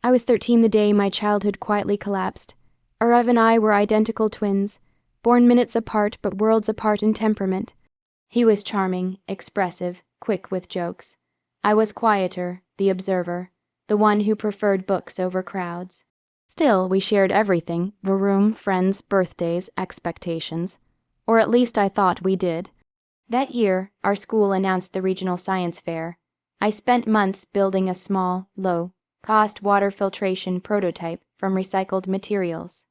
I was 13 the day my childhood quietly collapsed. Arav and I were identical twins, born minutes apart but worlds apart in temperament. He was charming, expressive, quick with jokes. I was quieter, the observer, the one who preferred books over crowds. Still, we shared everything: a room, friends, birthdays, expectations. Or at least I thought we did. That year, our school announced the regional science fair. I spent months building a small, low-cost water filtration prototype from recycled materials.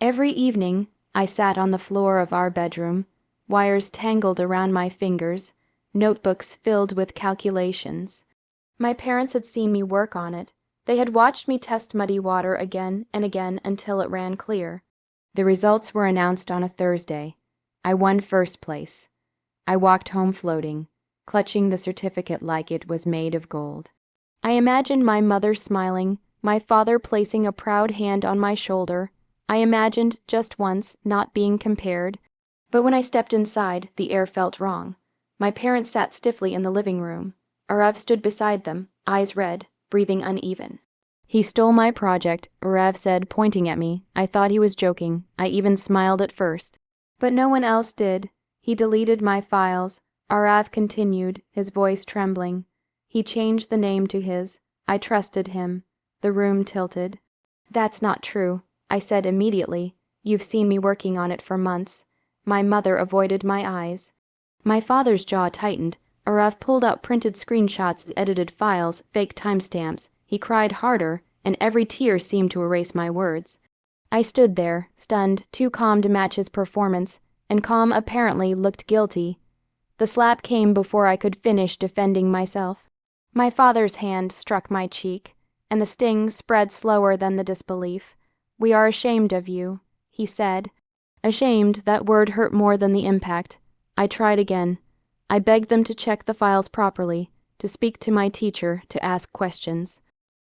Every evening, I sat on the floor of our bedroom, wires tangled around my fingers, notebooks filled with calculations. My parents had seen me work on it. They had watched me test muddy water again and again until it ran clear. The results were announced on a Thursday. I won first place. I walked home floating, clutching the certificate like it was made of gold. I imagined my mother smiling, my father placing a proud hand on my shoulder. I imagined, just once, not being compared. But when I stepped inside, the air felt wrong. My parents sat stiffly in the living room. Arav stood beside them, eyes red, breathing uneven. "He stole my project," Arav said, pointing at me. I thought he was joking. I even smiled at first. But no one else did. He deleted my files. Arav continued, his voice trembling. He changed the name to his. I trusted him. The room tilted. "That's not true," I said immediately. "You've seen me working on it for months." My mother avoided my eyes. My father's jaw tightened. Arav pulled out printed screenshots, edited files, fake timestamps. He cried harder, and every tear seemed to erase my words. I stood there, stunned, too calm to match his performance, and calm apparently looked guilty. The slap came before I could finish defending myself. My father's hand struck my cheek, and the sting spread slower than the disbelief. "We are ashamed of you," he said. Ashamed, that word hurt more than the impact. I tried again. I begged them to check the files properly, to speak to my teacher, to ask questions.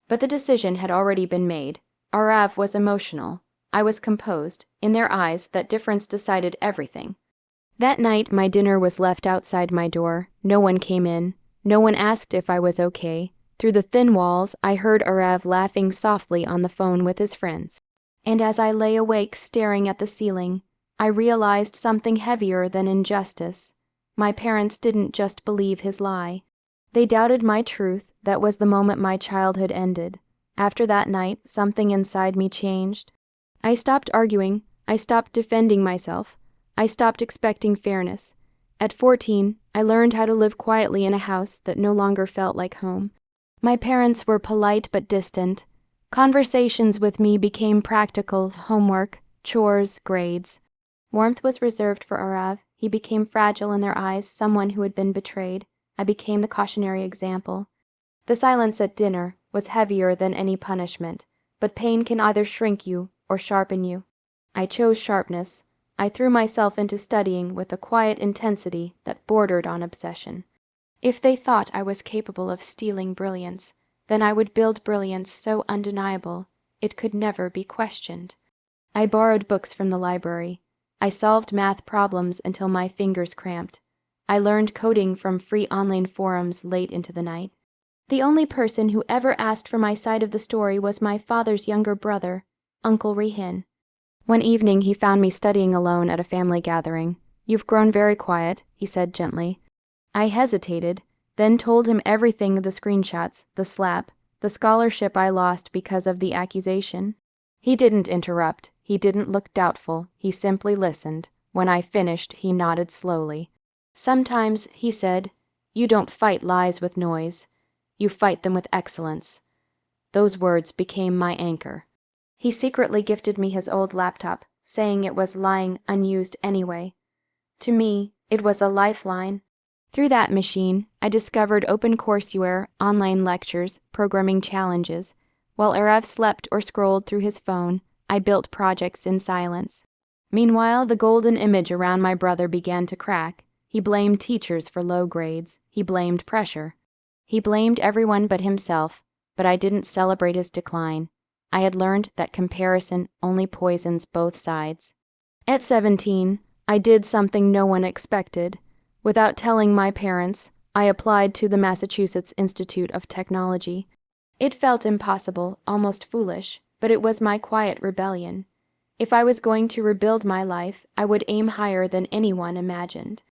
But the decision had already been made. Arav was emotional. I was composed. In their eyes, that difference decided everything. That night, my dinner was left outside my door. No one came in. No one asked if I was okay. Through the thin walls, I heard Arav laughing softly on the phone with his friends. And as I lay awake staring at the ceiling, I realized something heavier than injustice. My parents didn't just believe his lie. They doubted my truth. That was the moment my childhood ended. After that night, something inside me changed. I stopped arguing. I stopped defending myself. I stopped expecting fairness. At 14, I learned how to live quietly in a house that no longer felt like home. My parents were polite but distant. Conversations with me became practical: homework, chores, grades. Warmth was reserved for Arav. He became fragile in their eyes, someone who had been betrayed. I became the cautionary example. The silence at dinner was heavier than any punishment, but pain can either shrink you or sharpen you. I chose sharpness. I threw myself into studying with a quiet intensity that bordered on obsession. If they thought I was capable of stealing brilliance, then I would build brilliance so undeniable it could never be questioned. I borrowed books from the library. I solved math problems until my fingers cramped. I learned coding from free online forums late into the night. The only person who ever asked for my side of the story was my father's younger brother, Uncle Rehan. One evening he found me studying alone at a family gathering. "You've grown very quiet," he said gently. I hesitated, then told him everything: the screenshots, the slap, the scholarship I lost because of the accusation. He didn't interrupt. He didn't look doubtful. He simply listened. When I finished, he nodded slowly. "Sometimes," he said, "you don't fight lies with noise. You fight them with excellence." Those words became my anchor. He secretly gifted me his old laptop, saying it was lying unused anyway. To me, it was a lifeline. Through that machine, I discovered OpenCourseWare, online lectures, programming challenges. While Arav slept or scrolled through his phone, I built projects in silence. Meanwhile, the golden image around my brother began to crack. He blamed teachers for low grades. He blamed pressure. He blamed everyone but himself, but I didn't celebrate his decline. I had learned that comparison only poisons both sides. At 17, I did something no one expected. Without telling my parents, I applied to the Massachusetts Institute of Technology. It felt impossible, almost foolish, but it was my quiet rebellion. If I was going to rebuild my life, I would aim higher than anyone imagined.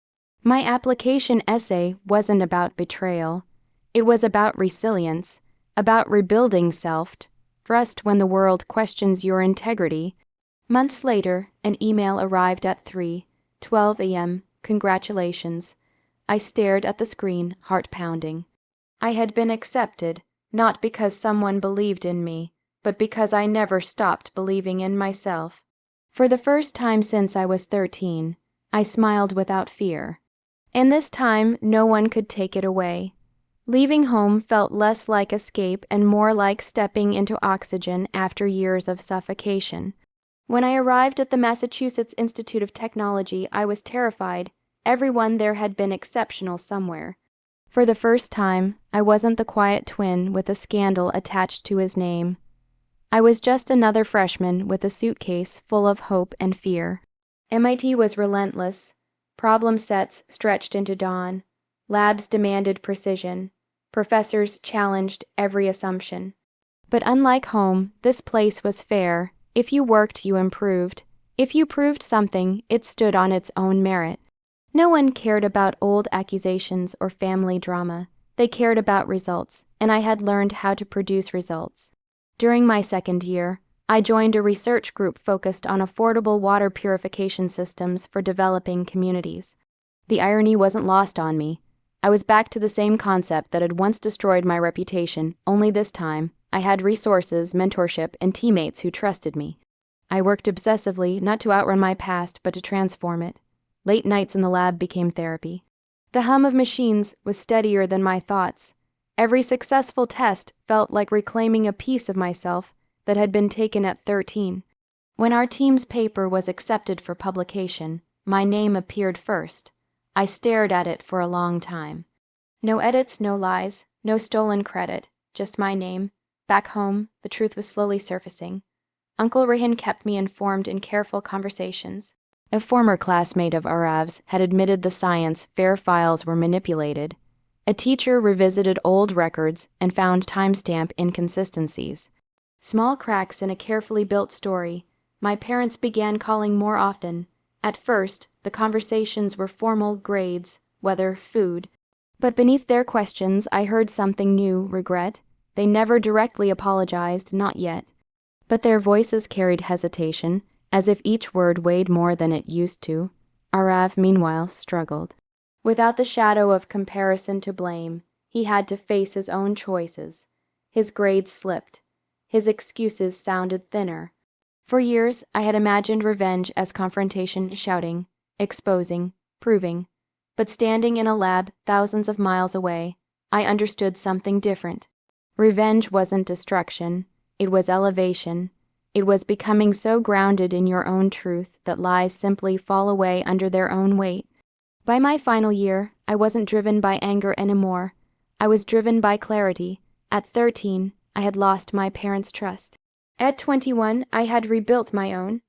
My application essay wasn't about betrayal. It was about resilience, about rebuilding self-trust when the world questions your integrity. Months later, an email arrived at 3:12 a.m. Congratulations. I stared at the screen, heart pounding. I had been accepted, not because someone believed in me, but because I never stopped believing in myself. For the first time since I was 13, I smiled without fear. And this time, no one could take it away. Leaving home felt less like escape and more like stepping into oxygen after years of suffocation. When I arrived at the Massachusetts Institute of Technology, I was terrified. Everyone there had been exceptional somewhere. For the first time, I wasn't the quiet twin with a scandal attached to his name. I was just another freshman with a suitcase full of hope and fear. MIT was relentless. Problem sets stretched into dawn. Labs demanded precision. Professors challenged every assumption. But unlike home, this place was fair. If you worked, you improved. If you proved something, it stood on its own merit. No one cared about old accusations or family drama. They cared about results, and I had learned how to produce results. During my second year, I joined a research group focused on affordable water purification systems for developing communities. The irony wasn't lost on me. I was back to the same concept that had once destroyed my reputation, only this time, I had resources, mentorship, and teammates who trusted me. I worked obsessively, not to outrun my past, but to transform it. Late nights in the lab became therapy. The hum of machines was steadier than my thoughts. Every successful test felt like reclaiming a piece of myself that had been taken at 13. When our team's paper was accepted for publication, my name appeared first. I stared at it for a long time. No edits, no lies, no stolen credit, just my name. Back home, the truth was slowly surfacing. Uncle Rehan kept me informed in careful conversations. A former classmate of Arav's had admitted the science fair files were manipulated. A teacher revisited old records and found timestamp inconsistencies. Small cracks in a carefully built story. My parents began calling more often. At first, the conversations were formal grades, weather, food. But beneath their questions, I heard something new, regret. They never directly apologized, not yet. But their voices carried hesitation, as if each word weighed more than it used to. Arav, meanwhile, struggled. Without the shadow of comparison to blame, he had to face his own choices. His grades slipped. His excuses sounded thinner. For years, I had imagined revenge as confrontation, shouting, exposing, proving. But standing in a lab thousands of miles away, I understood something different. Revenge wasn't destruction. It was elevation. It was becoming so grounded in your own truth that lies simply fall away under their own weight. By my final year, I wasn't driven by anger anymore. I was driven by clarity. At 13, I had lost my parents' trust. At 21, I had rebuilt my own.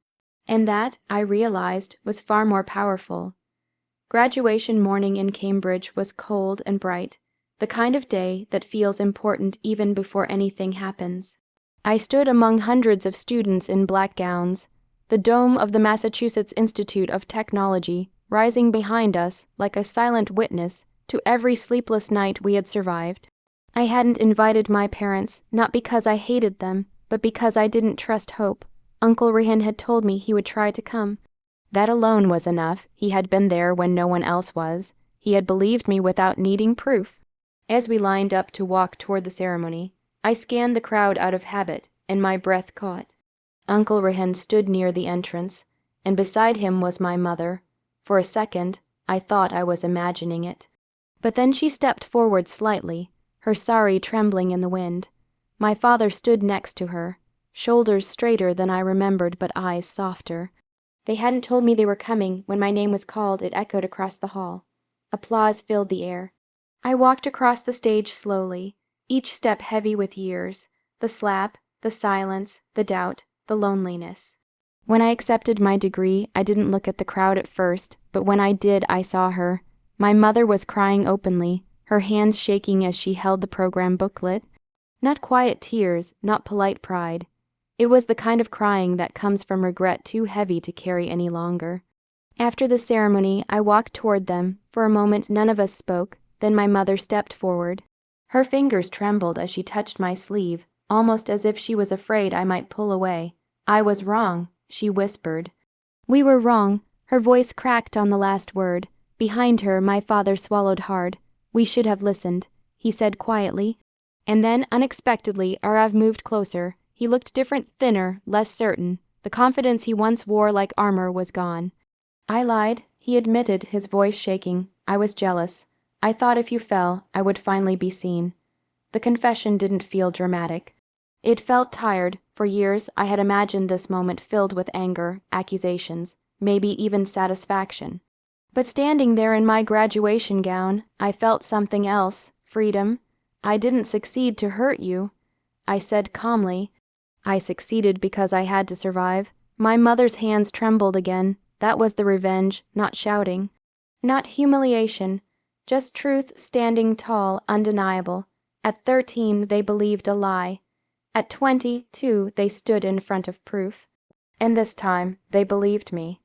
And that, I realized, was far more powerful. Graduation morning in Cambridge was cold and bright, the kind of day that feels important even before anything happens. I stood among hundreds of students in black gowns, the dome of the Massachusetts Institute of Technology rising behind us like a silent witness to every sleepless night we had survived. I hadn't invited my parents, not because I hated them, but because I didn't trust hope. Uncle Rehan had told me he would try to come. That alone was enough. He had been there when no one else was. He had believed me without needing proof. As we lined up to walk toward the ceremony, I scanned the crowd out of habit, and my breath caught. Uncle Rehan stood near the entrance, and beside him was my mother. For a second, I thought I was imagining it. But then she stepped forward slightly, her sari trembling in the wind. My father stood next to her, shoulders straighter than I remembered but eyes softer. They hadn't told me they were coming. When my name was called, it echoed across the hall. Applause filled the air. I walked across the stage slowly, each step heavy with years, the slap, the silence, the doubt, the loneliness. When I accepted my degree, I didn't look at the crowd at first, but when I did, I saw her. My mother was crying openly, her hands shaking as she held the program booklet. Not quiet tears, not polite pride. It was the kind of crying that comes from regret too heavy to carry any longer. After the ceremony, I walked toward them. For a moment, none of us spoke. Then my mother stepped forward. Her fingers trembled as she touched my sleeve, almost as if she was afraid I might pull away. I was wrong, she whispered. We were wrong. Her voice cracked on the last word. Behind her, my father swallowed hard. We should have listened, he said quietly. And then, unexpectedly, Arav moved closer. He looked different, thinner, less certain. The confidence he once wore like armor was gone. I lied, he admitted, his voice shaking. I was jealous. I thought if you fell, I would finally be seen. The confession didn't feel dramatic. It felt tired. For years, I had imagined this moment filled with anger, accusations, maybe even satisfaction. But standing there in my graduation gown, I felt something else, freedom. I didn't succeed to hurt you, I said calmly. I succeeded because I had to survive. My mother's hands trembled again. That was the revenge, not shouting. Not humiliation. Just truth standing tall, undeniable. At 13, they believed a lie. At 20, too, they stood in front of proof. And this time, they believed me.